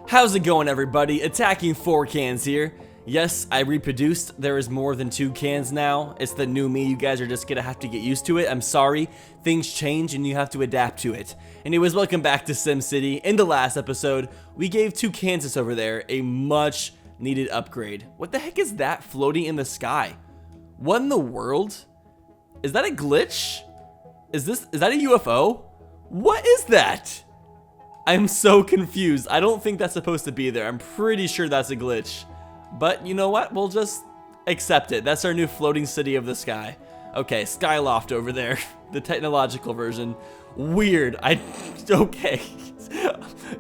How's it going, everybody? Attacking4cans here. Yes, I reproduced. There is more than 2 cans now. It's the new me. You guys are just gonna have to get used to it. I'm sorry. Things change and you have to adapt to it. Anyways, welcome back to SimCity. In the last episode, we gave Tucanas over there a much needed upgrade. What the heck is that floating in the sky? What in the world? Is that a glitch? Is that a UFO? What is that? I'm so confused. I don't think that's supposed to be there. I'm pretty sure that's a glitch. But you know what? We'll just accept it. That's our new floating city of the sky. Okay, Skyloft over there. The technological version. Weird. Okay.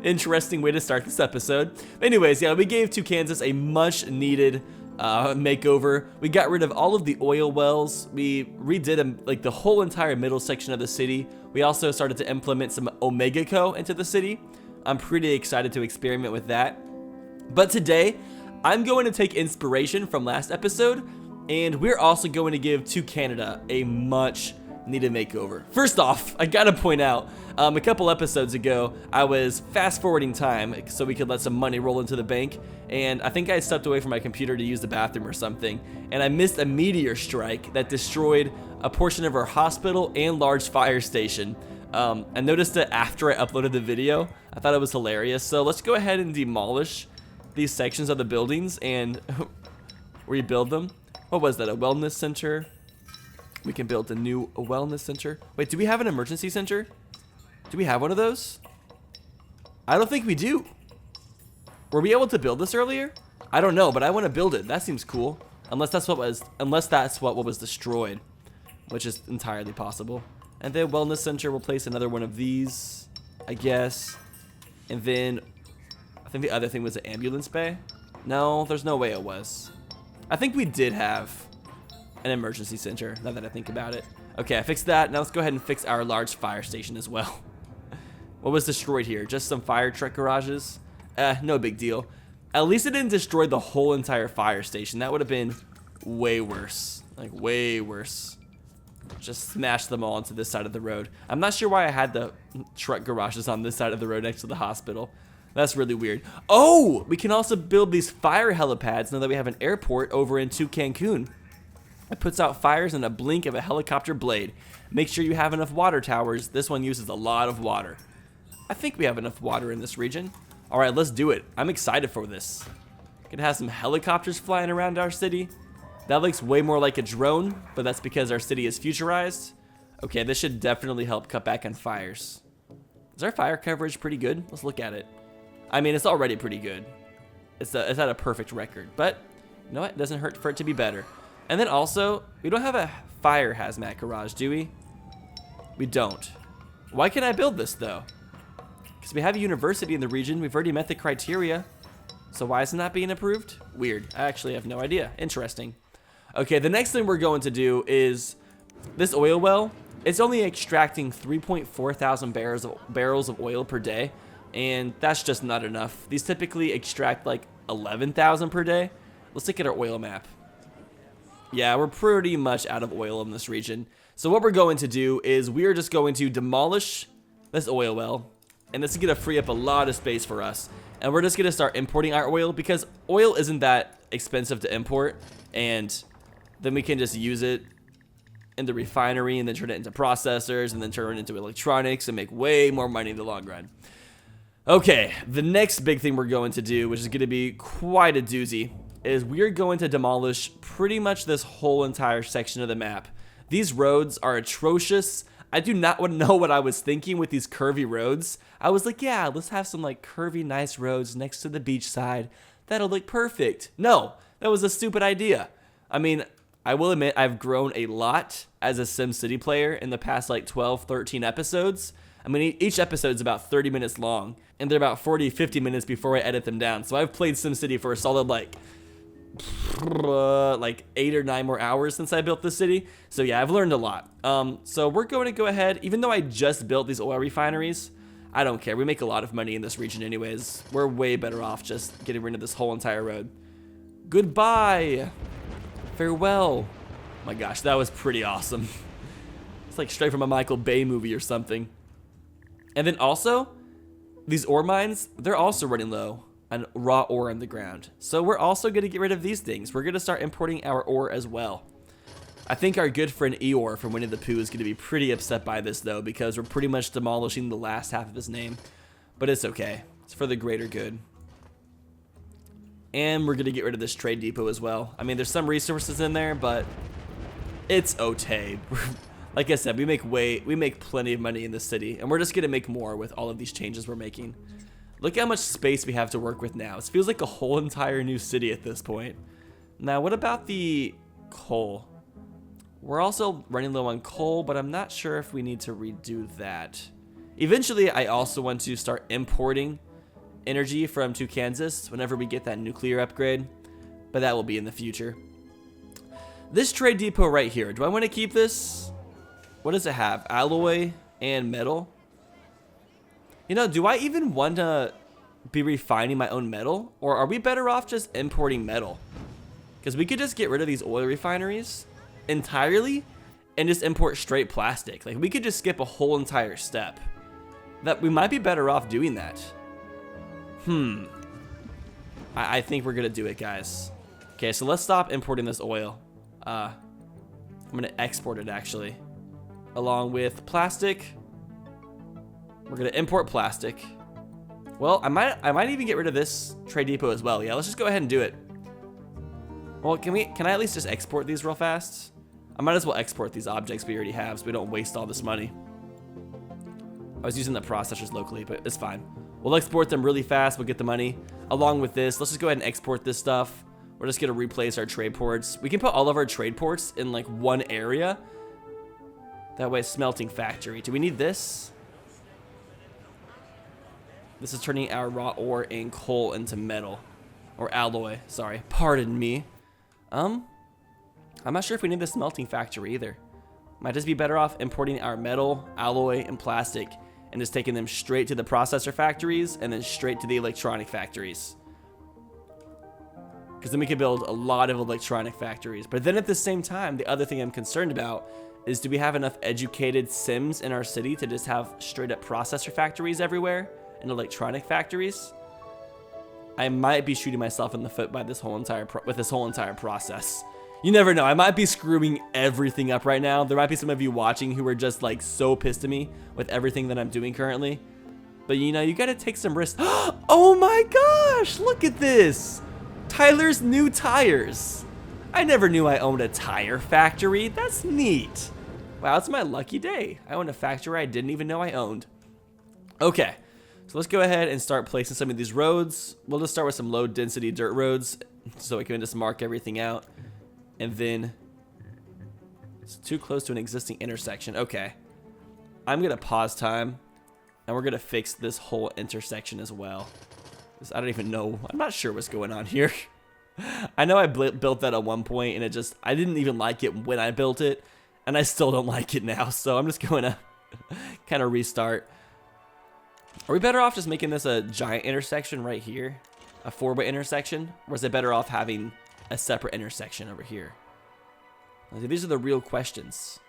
Interesting way to start this episode. Anyways, yeah, we gave Tucanas a much needed makeover. We got rid of all of the oil wells. We redid like the whole entire middle section of the city. We also started to implement some Omega Co into the city. I'm pretty excited to experiment with that. But today, I'm going to take inspiration from last episode, and we're also going to give Tucanada a much needed makeover. First off, I gotta point out, a couple episodes ago, I was fast forwarding time so we could let some money roll into the bank, and I think I stepped away from my computer to use the bathroom or something, and I missed a meteor strike that destroyed a portion of our hospital and large fire station. I noticed it after I uploaded the video. I thought it was hilarious, so let's go ahead and demolish these sections of the buildings and rebuild them. What was that, a wellness center? We can build a new wellness center. Wait, do we have an emergency center? Do we have one of those? I don't think we do. Were we able to build this earlier? I don't know, but I want to build it. That seems cool. Unless that's what was destroyed, which is entirely possible. And then wellness center, we'll place another one of these, I guess. And then I think the other thing was the ambulance bay. No, there's no way it was. I think we did have an emergency center, now that I think about it. Okay, I fixed that. Now let's go ahead and fix our large fire station as well. What was destroyed here? Just some fire truck garages? No big deal. At least it didn't destroy the whole entire fire station. That would have been way worse. Like, way worse. Just smash them all onto this side of the road. I'm not sure why I had the truck garages on this side of the road next to the hospital. That's really weird. Oh, we can also build these fire helipads now that we have an airport over in Cancun. It puts out fires in a blink of a helicopter blade. Make sure you have enough water towers. This one uses a lot of water. I think we have enough water in this region. All right, let's do it. I'm excited for this. Gonna have some helicopters flying around our city. That looks way more like a drone, but that's because our city is futurized. Okay, this should definitely help cut back on fires. Is our fire coverage pretty good? Let's look at it. I mean, it's already pretty good. It's at a perfect record, but you know what? It doesn't hurt for it to be better. And then also, we don't have a fire hazmat garage, do we? We don't. Why can't I build this, though? Because we have a university in the region. We've already met the criteria. So why is it not being approved? Weird. I actually have no idea. Interesting. Okay, the next thing we're going to do is this oil well. It's only extracting 3.4 thousand barrels of oil per day. And that's just not enough. These typically extract like 11,000 per day. Let's look at our oil map. Yeah, we're pretty much out of oil in this region. So what we're going to do is we're just going to demolish this oil well. And this is going to free up a lot of space for us. And we're just going to start importing our oil because oil isn't that expensive to import. And then we can just use it in the refinery and then turn it into processors and then turn it into electronics and make way more money in the long run. Okay, the next big thing we're going to do, which is going to be quite a doozy, is we're going to demolish pretty much this whole entire section of the map. These roads are atrocious. I do not want to know what I was thinking with these curvy roads. I was like, yeah, let's have some like curvy nice roads next to the beach side. That'll look perfect. No, that was a stupid idea. I mean, I will admit I've grown a lot as a SimCity player in the past like 12, 13 episodes. I mean, each episode's about 30 minutes long, and they're about 40, 50 minutes before I edit them down. So I've played SimCity for a solid like 8 or 9 more hours since I built this city. So yeah, I've learned a lot. So we're going to go ahead, even though I just built these oil refineries, I don't care. We make a lot of money in this region anyways. We're way better off just getting rid of this whole entire road. Goodbye. Farewell. Oh my gosh, that was pretty awesome. It's like straight from a Michael Bay movie or something. And then also, these ore mines, they're also running low. and raw ore in the ground. So we're also going to get rid of these things. We're going to start importing our ore as well. I think our good friend Eeyore from Winnie the Pooh is going to be pretty upset by this, though, because we're pretty much demolishing the last half of his name. But it's okay. It's for the greater good. And we're going to get rid of this trade depot as well. I mean, there's some resources in there, but it's okay. Like I said, we make plenty of money in the city, and we're just going to make more with all of these changes we're making. Look how much space we have to work with now. It feels like a whole entire new city at this point. Now, what about the coal? We're also running low on coal, but I'm not sure if we need to redo that. Eventually, I also want to start importing energy from Tucanas whenever we get that nuclear upgrade, but that will be in the future. This trade depot right here, do I want to keep this? What does it have? Alloy and metal? You know, do I even want to be refining my own metal? Or are we better off just importing metal? Because we could just get rid of these oil refineries entirely and just import straight plastic. Like, we could just skip a whole entire step. That we might be better off doing that. I think we're gonna do it, guys. Okay, so let's stop importing this oil. I'm gonna export it, actually, along with plastic. We're gonna import plastic. Well, I might even get rid of this trade depot as well. Yeah, let's just go ahead and do it. Well, can I at least just export these real fast? I might as well export these objects we already have so we don't waste all this money. I was using the processors locally, but it's fine. We'll export them really fast. We'll get the money. Along with this, let's just go ahead and export this stuff. We're just gonna replace our trade ports. We can put all of our trade ports in like one area. That way, smelting factory. Do we need this? This is turning our raw ore and coal into metal. Or alloy, sorry. Pardon me. I'm not sure if we need the smelting factory either. Might just be better off importing our metal, alloy, and plastic and just taking them straight to the processor factories and then straight to the electronic factories. Because then we could build a lot of electronic factories. But then at the same time, the other thing I'm concerned about is, do we have enough educated Sims in our city to just have straight up processor factories everywhere and electronic factories? I might be shooting myself in the foot by this whole entire process. You never know. I might be screwing everything up right now. There might be some of you watching who are just like so pissed at me with everything that I'm doing currently. But you know, you gotta take some risks. Oh my gosh, look at this. Tyler's new tires. I never knew I owned a tire factory. That's neat. Wow, it's my lucky day. I own a factory I didn't even know I owned. Okay, so let's go ahead and start placing some of these roads. We'll just start with some low density dirt roads so we can just mark everything out. And then it's too close to an existing intersection. Okay, I'm gonna pause time and we're gonna fix this whole intersection as well. I don't even know. I'm not sure what's going on here. I know I built that at one point and I didn't even like it when I built it, and I still don't like it now. So I'm just going to kind of restart. Are we better off just making this a giant intersection right here? A 4-way intersection? Or is it better off having a separate intersection over here? These are the real questions.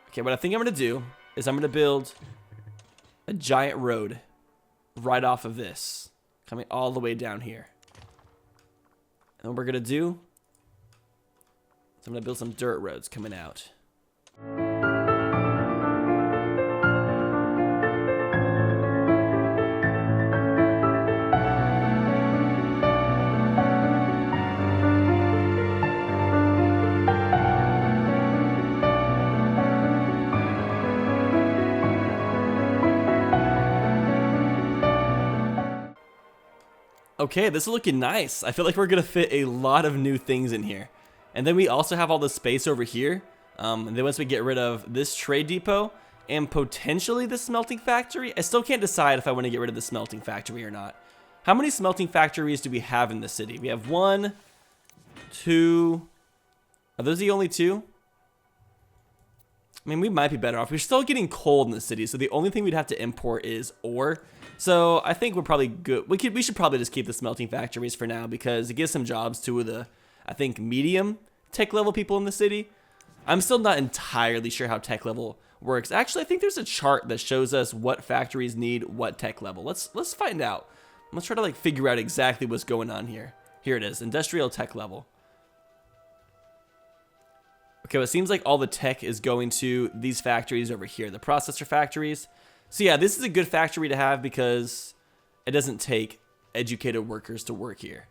Okay, what I think I'm going to do is I'm going to build a giant road right off of this, coming all the way down here. And what we're going to do is I'm going to build some dirt roads coming out. Okay, this is looking nice. I feel like we're gonna fit a lot of new things in here. And then we also have all the space over here. And then once we get rid of this trade depot and potentially the smelting factory, I still can't decide if I want to get rid of the smelting factory or not. How many smelting factories do we have in the city? We have 1, 2. Are those the only 2? I mean, we might be better off. We're still getting coal in the city, so the only thing we'd have to import is ore. So I think we're probably good. We should probably just keep the smelting factories for now because it gives some jobs to the, I think, medium tech level people in the city. I'm still not entirely sure how tech level works. Actually, I think there's a chart that shows us what factories need what tech level. Let's find out. Let's try to like figure out exactly what's going on here. Here it is, industrial tech level. Okay, well, it seems like all the tech is going to these factories over here, the processor factories. So yeah, this is a good factory to have because it doesn't take educated workers to work here.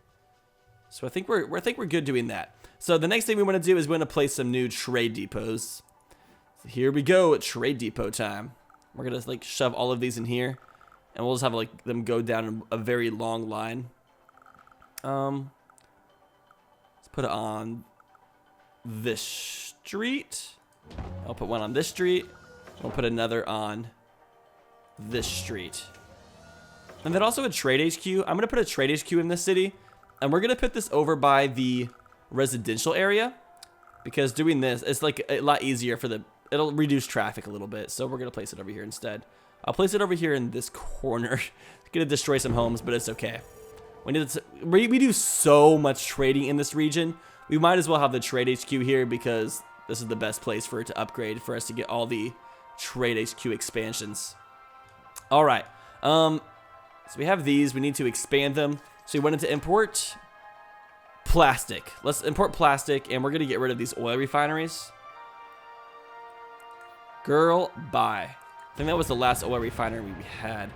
So I think we're good doing that. So the next thing we want to do is we want to place some new trade depots. So here we go, at trade depot time. We're gonna like shove all of these in here, and we'll just have like them go down a very long line. Let's put it on this street. I'll put one on this street. We'll put another on this street. And then also a trade HQ. I'm gonna put a trade HQ in this city, and we're gonna put this over by the residential area, because doing this, it's like a lot easier for the, it'll reduce traffic a little bit. So we're gonna place it over here instead. I'll place it over here in this corner. It's gonna destroy some homes, but it's okay. We do so much trading in this region. We might as well have the trade HQ here because this is the best place for it to upgrade, for us to get all the trade HQ expansions. All right. So we have these. We need to expand them. So we wanted to import plastic. Let's import plastic, and we're going to get rid of these oil refineries. Girl, bye. I think that was the last oil refinery we had.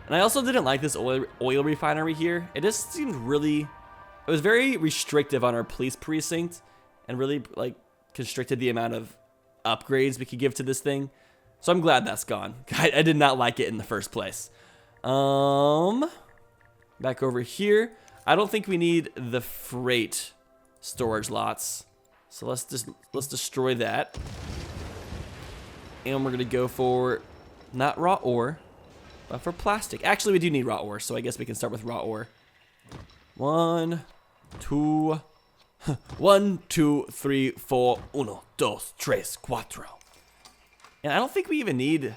And I also didn't like this oil refinery here. It just seemed really, it was very restrictive on our police precinct, and really like constricted the amount of upgrades we could give to this thing. So I'm glad that's gone. I did not like it in the first place. Back over here. I don't think we need the freight storage lots. So let's destroy that. And we're gonna go for not raw ore, but for plastic. Actually, we do need raw ore, so I guess we can start with raw ore. 1, 2, 1, 2, 3, 4, 1, 2, 3, 4. And I don't think we even need,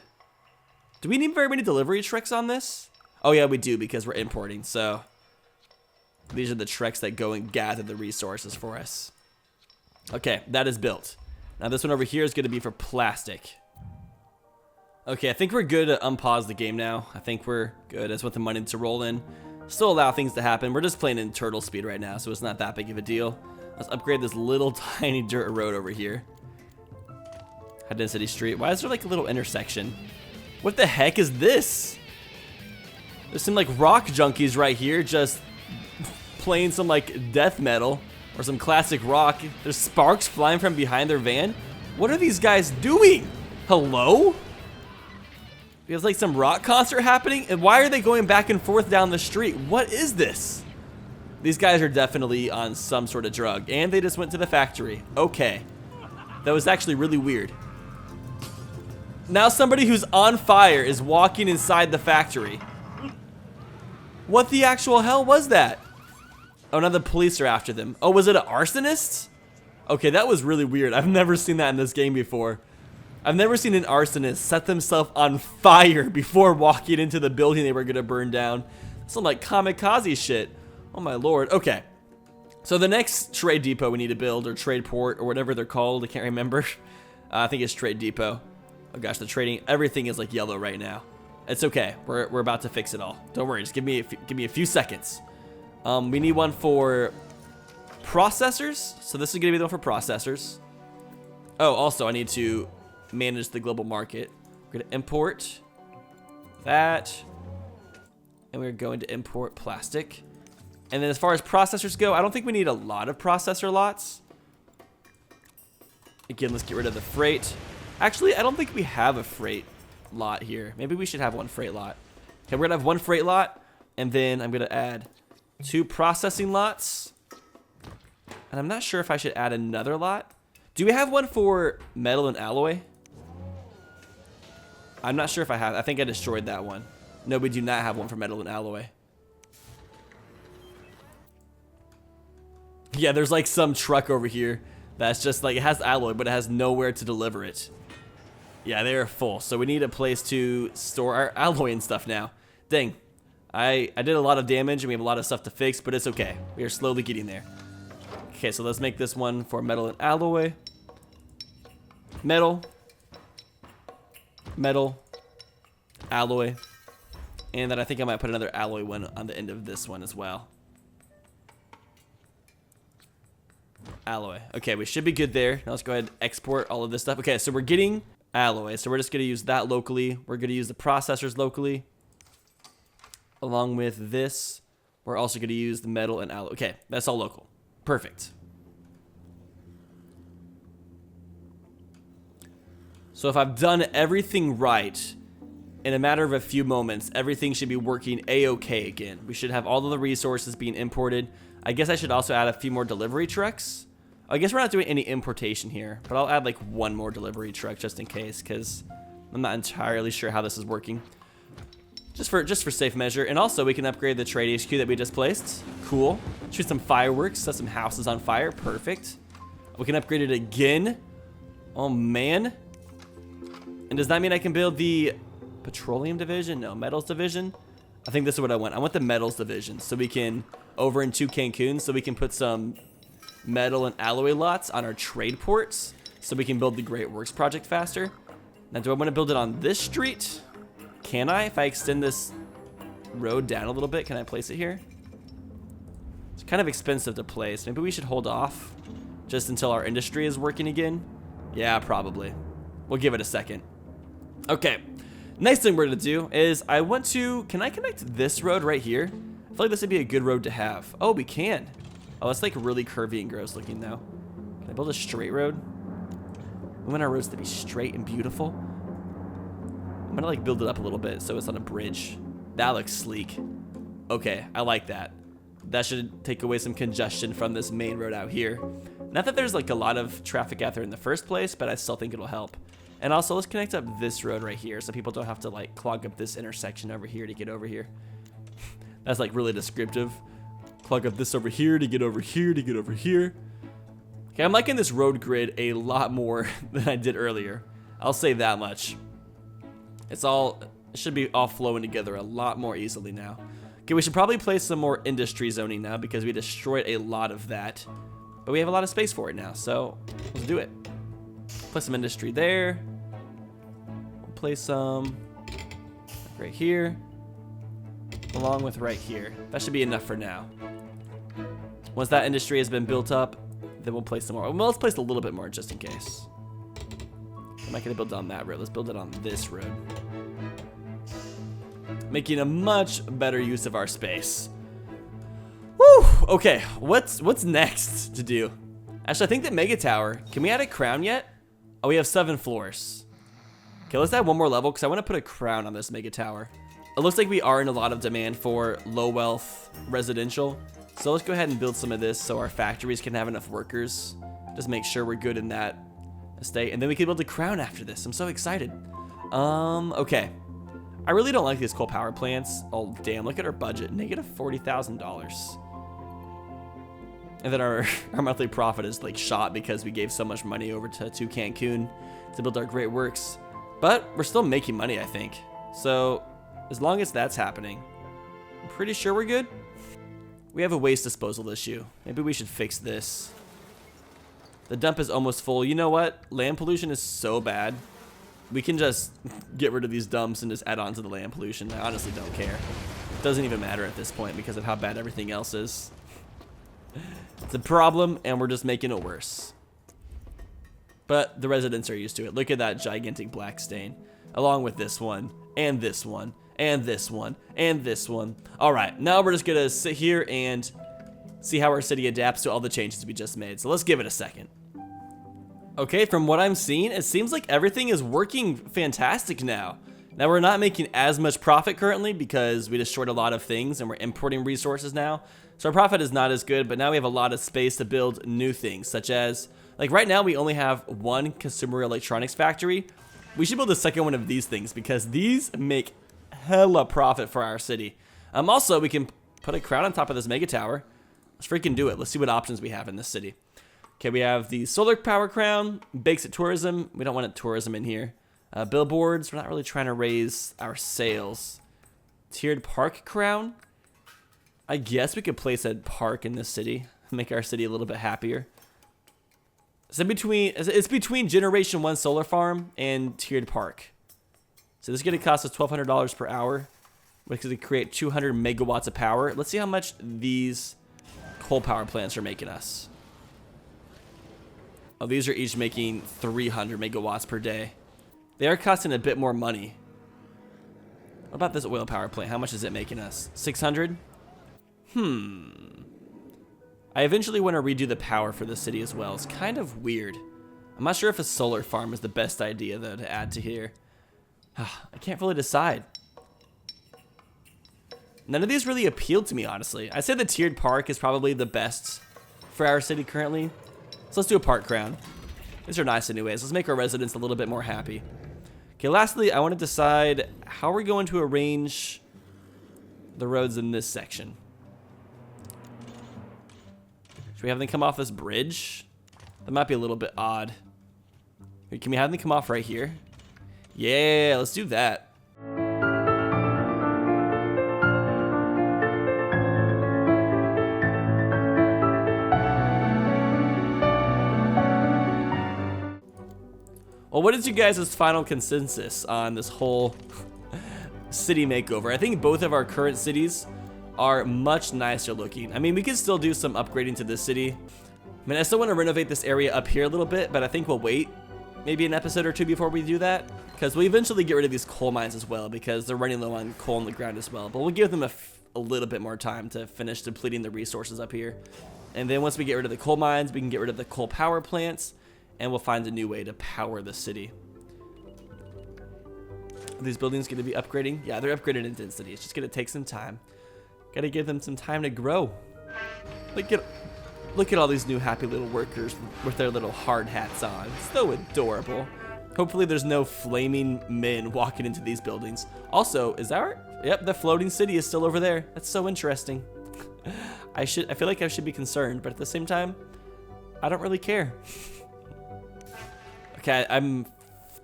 do we need very many delivery trucks on this? Oh yeah, we do, because we're importing, so these are the trucks that go and gather the resources for us. Okay, that is built. Now this one over here is going to be for plastic. Okay, I think we're good to unpause the game now. I think we're good. I just want the money to roll in. Still allow things to happen. We're just playing in turtle speed right now, so it's not that big of a deal. Let's upgrade this little tiny dirt road over here. High density street. Why is there like a little intersection? What the heck is this? There's some like rock junkies right here just playing some like death metal or some classic rock. There's sparks flying from behind their van. What are these guys doing? Hello? There's like some rock concert happening, and why are they going back and forth down the street? What is this? These guys are definitely on some sort of drug, and they just went to the factory. Okay. That was actually really weird. Now somebody who's on fire is walking inside the factory. What the actual hell was that? Oh, now the police are after them. Oh, was it an arsonist? Okay, that was really weird. I've never seen that in this game before. I've never seen an arsonist set themselves on fire before walking into the building they were gonna burn down. Some like kamikaze shit. Oh my lord. Okay. So the next trade depot we need to build, or trade port, or whatever they're called, I can't remember. I think it's trade depot. Oh gosh, the trading, everything is like yellow right now. It's okay. We're about to fix it all. Don't worry. Just give me a few seconds. We need one for processors. So this is gonna be the one for processors. Oh, also I need to manage the global market. We're gonna import that, and we're going to import plastic. And then as far as processors go, I don't think we need a lot of processor lots. Again, let's get rid of the freight. Actually, I don't think we have a freight lot here. Maybe we should have one freight lot. Okay, we're gonna have one freight lot, and then I'm gonna add 2 processing lots. And I'm not sure if I should add another lot. Do we have one for metal and alloy? I'm not sure if I have. I think I destroyed that one. No, we do not have one for metal and alloy. Yeah, there's like some truck over here that's just like, it has alloy, but it has nowhere to deliver it. Yeah, they are full. So we need a place to store our alloy and stuff now. Dang. I did a lot of damage, and we have a lot of stuff to fix, but it's okay. We are slowly getting there. Okay, so let's make this one for metal and alloy. Metal. metal, alloy, and then I think I might put another alloy one on the end of this one as well. Alloy. Okay, we should be good there. Now let's go ahead and export all of this stuff. Okay, so we're getting alloy, so we're just going to use that locally. We're going to use the processors locally. Along with this, we're also going to use the metal and alloy. Okay, that's all local. Perfect. So if I've done everything right, in a matter of a few moments, everything should be working a-okay again. We should have all of the resources being imported. I guess I should also add a few more delivery trucks. I guess we're not doing any importation here, but I'll add like one more delivery truck just in case, because I'm not entirely sure how this is working. Just for safe measure. And also we can upgrade the trade HQ that we just placed. Cool. Shoot some fireworks, set some houses on fire. Perfect. We can upgrade it again. Oh man. And does that mean I can build the petroleum division? No, metals division. I think this is what I want. I want the metals division, so we can, over in Tucanada, so we can put some metal and alloy lots on our trade ports, so we can build the Great Works project faster. Now, do I want to build it on this street? Can I? If I extend this road down a little bit, can I place it here? It's kind of expensive to place. Maybe we should hold off just until our industry is working again. Yeah, probably. We'll give it a second. Okay. Next thing we're going to do is I want to... Can I connect this road right here? I feel like this would be a good road to have. Oh, we can. Oh, it's like really curvy and gross looking though. Can I build a straight road? We want our roads to be straight and beautiful. I'm going to like build it up a little bit so it's on a bridge. That looks sleek. Okay, I like that. That should take away some congestion from this main road out here. Not that there's like a lot of traffic out there in the first place, but I still think it'll help. And also, let's connect up this road right here so people don't have to like clog up this intersection over here to get over here. That's like really descriptive. Clog up this over here to get over here to get over here. Okay, I'm liking this road grid a lot more than I did earlier. I'll say that much. It should be all flowing together a lot more easily now. Okay, we should probably place some more industry zoning now because we destroyed a lot of that. But we have a lot of space for it now, so let's do it. Place some industry there. We'll place some right here, along with right here. That should be enough for now. Once that industry has been built up, then we'll place some more. Well, let's place a little bit more just in case. I'm not going to build it on that road. Let's build it on this road. Making a much better use of our space. Woo! Okay, what's next to do? Actually, I think the Mega Tower, can we add a crown yet? Oh, we have 7 floors. Okay, let's add one more level because I want to put a crown on this Mega Tower. It looks like we are in a lot of demand for low wealth residential. So let's go ahead and build some of this so our factories can have enough workers. Just make sure we're good in that estate. And then we can build a crown after this. I'm so excited. Okay. I really don't like these coal power plants. Oh, damn, look at our budget. Negative $40,000. And then our monthly profit is like shot because we gave so much money over to Tucanada to build our great works. But we're still making money, I think. So as long as that's happening, I'm pretty sure we're good. We have a waste disposal issue. Maybe we should fix this. The dump is almost full. You know what? Land pollution is so bad. We can just get rid of these dumps and just add on to the land pollution. I honestly don't care. It doesn't even matter at this point because of how bad everything else is. It's a problem, and we're just making it worse. But the residents are used to it. Look at that gigantic black stain, along with this one, and this one, and this one, and this one. All right, now we're just going to sit here and see how our city adapts to all the changes we just made. So let's give it a second. Okay, from what I'm seeing, it seems like everything is working fantastic now. Now, we're not making as much profit currently because we destroyed a lot of things and we're importing resources now. So our profit is not as good, but now we have a lot of space to build new things, such as, like right now we only have one consumer electronics factory. We should build a second one of these things because these make hella profit for our city. Also, we can put a crown on top of this mega tower. Let's freaking do it. Let's see what options we have in this city. Okay, we have the solar power crown, basic tourism. We don't want tourism in here. Billboards, we're not really trying to raise our sales. Tiered park crown. I guess we could place a park in this city, make our city a little bit happier. So it's between Generation 1 solar farm and tiered park. So this is going to cost us $1,200 per hour, which is going to create 200 megawatts of power. Let's see how much these coal power plants are making us. Oh, these are each making 300 megawatts per day. They are costing a bit more money. What about this oil power plant? How much is it making us? 600? I eventually want to redo the power for the city as well. It's kind of weird. I'm not sure if a solar farm is the best idea, though, to add to here. I can't really decide. None of these really appealed to me, honestly. I'd say the tiered park is probably the best for our city currently. So let's do a park crown. These are nice anyways. Let's make our residents a little bit more happy. Okay, lastly, I want to decide how we're going to arrange the roads in this section. Should we have them come off this bridge? That might be a little bit odd. Can we have them come off right here? Yeah, let's do that. Well, what is you guys' final consensus on this whole city makeover? I think both of our current cities are much nicer looking. I mean, we can still do some upgrading to this city. I mean, I still want to renovate this area up here a little bit, but I think we'll wait maybe an episode or two before we do that, because we eventually get rid of these coal mines as well, because they're running low on coal in the ground as well. But we'll give them a little bit more time to finish depleting the resources up here. And then once we get rid of the coal mines, we can get rid of the coal power plants, and we'll find a new way to power the city. Are these buildings going to be upgrading? Yeah, they're upgraded in density. It's just going to take some time. Got to give them some time to grow. Look at all these new happy little workers with their little hard hats on. So adorable. Hopefully there's no flaming men walking into these buildings. Also, is that right? Yep, the floating city is still over there. That's so interesting. I feel like I should be concerned, but at the same time, I don't really care. Okay, I'm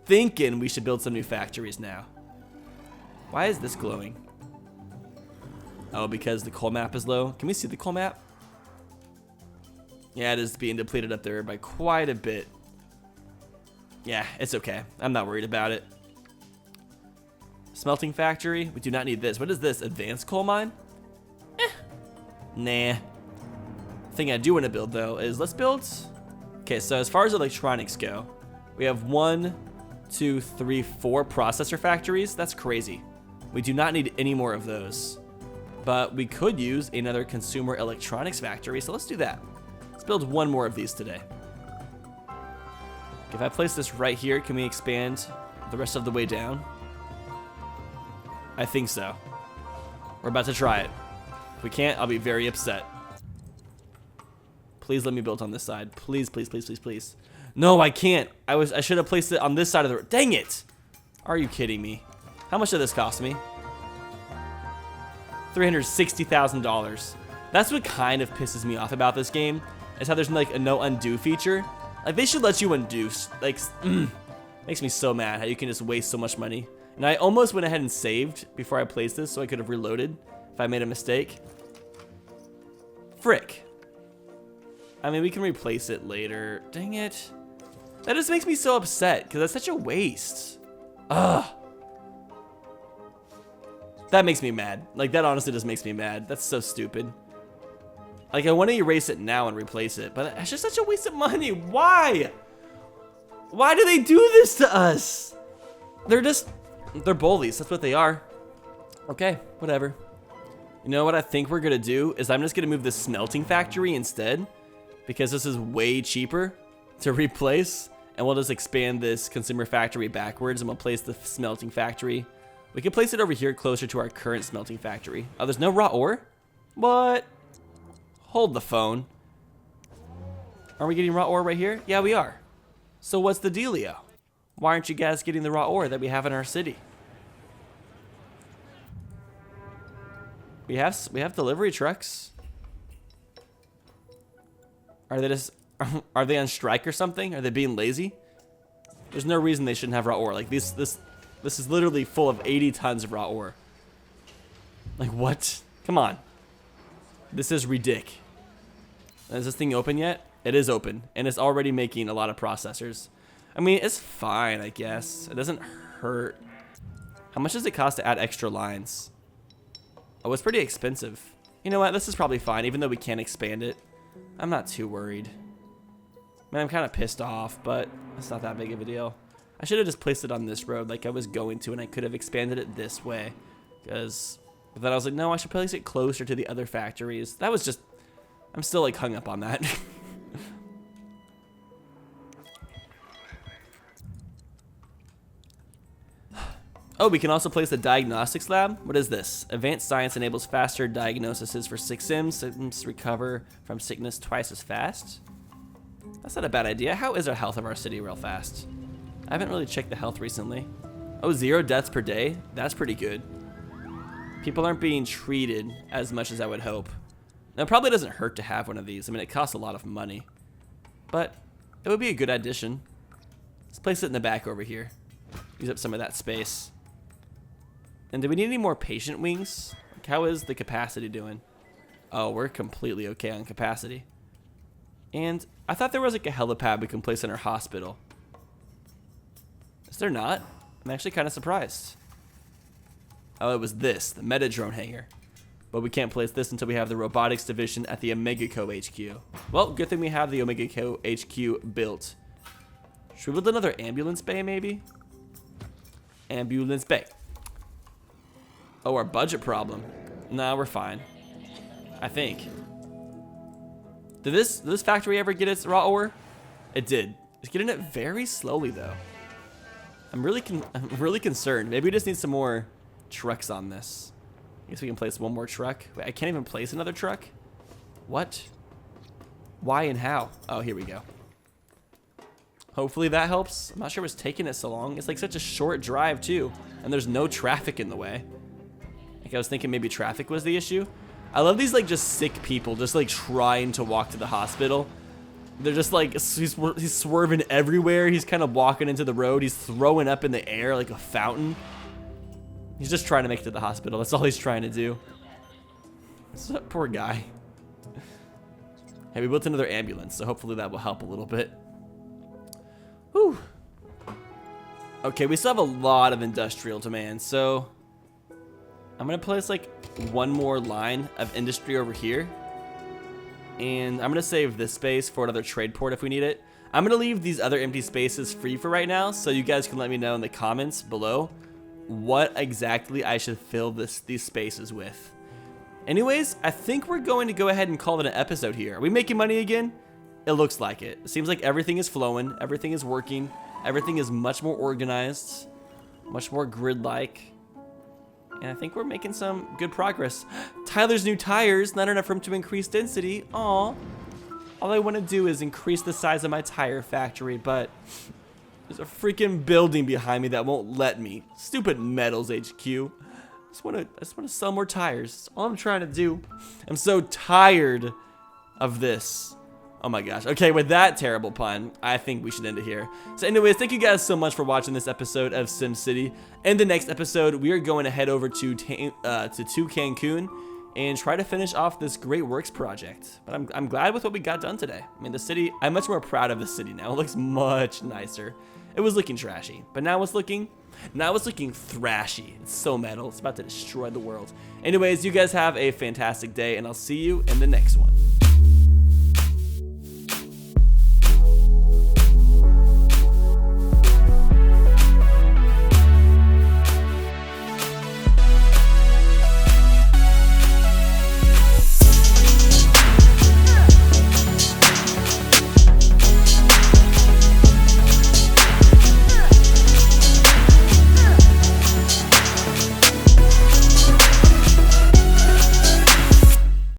thinking we should build some new factories now. Why is this glowing? Oh, because the coal map is low. Can we see the coal map? Yeah, it is being depleted up there by quite a bit. Yeah, it's okay. I'm not worried about it. Smelting factory. We do not need this. What is this? Advanced coal mine? Nah. The thing I do want to build, though, is let's build... Okay, so as far as electronics go, we have 1, 2, 3, 4 processor factories. That's crazy. We do not need any more of those. But we could use another consumer electronics factory, so let's do that. Let's build one more of these today. If I place this right here, can we expand the rest of the way down? I think so. We're about to try it. If we can't, I'll be very upset. Please let me build on this side. Please, please, please, please, please. No, I can't. I should have placed it on this side of the road. Dang it! Are you kidding me? How much did this cost me? $360,000. That's what kind of pisses me off about this game, is how there's like a no undo feature. Like, they should let you undo. Like, makes me so mad how you can just waste so much money. And I almost went ahead and saved before I placed this so I could have reloaded if I made a mistake. Frick. I mean, we can replace it later. Dang it. That just makes me so upset because that's such a waste. Ugh. That makes me mad. Like, that honestly just makes me mad. That's so stupid. Like, I want to erase it now and replace it, but it's just such a waste of money. Why? Why do they do this to us? They're bullies. That's what they are. Okay, whatever. You know what I think we're going to do is I'm just going to move this smelting factory instead, because this is way cheaper to replace, and we'll just expand this consumer factory backwards, and we'll place the smelting factory. We can place it over here closer to our current smelting factory. Oh, there's no raw ore? What? Hold the phone. Are we getting raw ore right here? Yeah, we are. So what's the dealio? Why aren't you guys getting the raw ore that we have in our city? We have delivery trucks. Are they on strike or something? Are they being lazy? There's no reason they shouldn't have raw ore. Like, this is literally full of 80 tons of raw ore. Like, what? Come on. This is ridiculous. Is this thing open yet? It is open, and it's already making a lot of processors. I mean, it's fine, I guess. It doesn't hurt. How much does it cost to add extra lines? Oh, it's pretty expensive. You know what? This is probably fine, even though we can't expand it. I'm not too worried. Man, I'm kind of pissed off, but it's not that big of a deal. I should have just placed it on this road like I was going to, and I could have expanded it this way. But then I was like, no, I should place it closer to the other factories. That was just... I'm still, like, hung up on that. Oh, we can also place the diagnostics lab. What is this? Advanced science enables faster diagnoses for sick Sims. Sims recover from sickness twice as fast. That's not a bad idea. How is our health of our city real fast? I haven't really checked the health recently. Oh, 0 deaths per day? That's pretty good. People aren't being treated as much as I would hope. Now, it probably doesn't hurt to have one of these. I mean, it costs a lot of money. But it would be a good addition. Let's place it in the back over here. Use up some of that space. And do we need any more patient wings? Like, how is the capacity doing? Oh, we're completely okay on capacity. And I thought there was like a helipad we can place in our hospital. Is there not? I'm actually kind of surprised. Oh, it was this, the meta drone hangar. But we can't place this until we have the robotics division at the Omega Co HQ. Well, good thing we have the Omega Co HQ built. Should we build another ambulance bay maybe? Ambulance bay. Oh, our budget problem. Nah, we're fine. I think. Did this factory ever get its raw ore? It did. It's getting it very slowly though. I'm really concerned. Maybe we just need some more trucks on this. I guess we can place one more truck. Wait, I can't even place another truck? What? Why and how? Oh, here we go. Hopefully that helps. I'm not sure what's taking it so long. It's like such a short drive too, and there's no traffic in the way. Like I was thinking maybe traffic was the issue. I love these like just sick people just like trying to walk to the hospital. They're just like, he's swerving everywhere. He's kind of walking into the road. He's throwing up in the air like a fountain. He's just trying to make it to the hospital. That's all he's trying to do. So, poor guy. Hey, we built another ambulance, so hopefully that will help a little bit. Whew. Okay, we still have a lot of industrial demand, so I'm gonna place like one more line of industry over here. And I'm gonna save this space for another trade port if we need it. I'm gonna leave these other empty spaces free for right now, so you guys can let me know in the comments below what exactly I should fill these spaces with. Anyways, I think we're going to go ahead and call it an episode here. Are we making money again? It looks like it. It seems like everything is flowing, everything is working, everything is much more organized, much more grid-like. And I think we're making some good progress. Tyler's new tires, not enough room to increase density. Aw. All I want to do is increase the size of my tire factory, but there's a freaking building behind me that won't let me. Stupid Metals HQ. I just want to sell more tires. That's all I'm trying to do. I'm so tired of this. Oh my gosh. Okay, with that terrible pun, I think we should end it here. So anyways, thank you guys so much for watching this episode of SimCity. In the next episode, we are going to head over to Cancun and try to finish off this great works project. But I'm glad with what we got done today. I mean, the city, I'm much more proud of the city now. It looks much nicer. It was looking trashy, but now it's looking thrashy. It's so metal. It's about to destroy the world. Anyways, you guys have a fantastic day, and I'll see you in the next one.